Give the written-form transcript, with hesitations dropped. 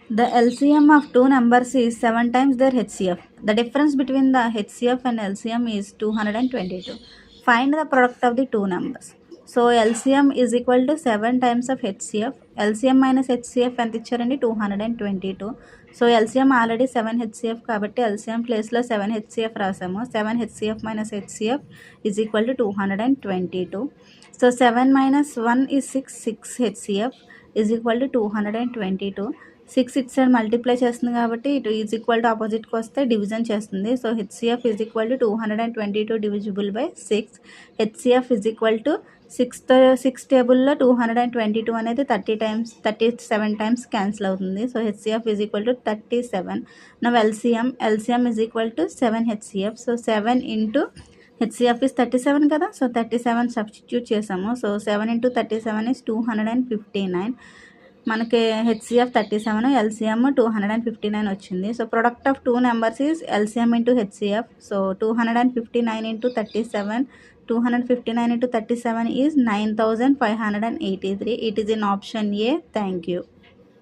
The LCM of two numbers is 7 times their HCF. The difference between the HCF and LCM is 222. Find the product of the two numbers. So LCM is equal to 7 times of HCF. LCM minus HCF ఎంత ఇచ్చారండి 222. So LCM already 7 HCF కాబట్టి LCM ప్లేస్లో 7 HCF రాసాము. 7 HCF minus HCF is equal to 222. So 7 minus 1 is 6 HCF is equal to 222. 6 it side multiply చేస్తుంది కాబట్టి ఇటు is equal to ఆపోజిట్కి వస్తే division చేస్తుంది. So HCF is equal to 222 divisible by 6. HCF is equal to 6 టేబుల్లో 222 అనేది 37 times cancel అవుతుంది. So HCF is equal to 37. Now LCM is equal to 7 HCF. So 7 into HCF is 37 కదా. So 37 substitute చేసాము. So 7 into 37 is 259. మనకి HCF 37, LCM 259 వచ్చింది. So product of two numbers is LCM into HCF. So 259 into 37, 259 into 37 is 9583. It is in option A. Thank you.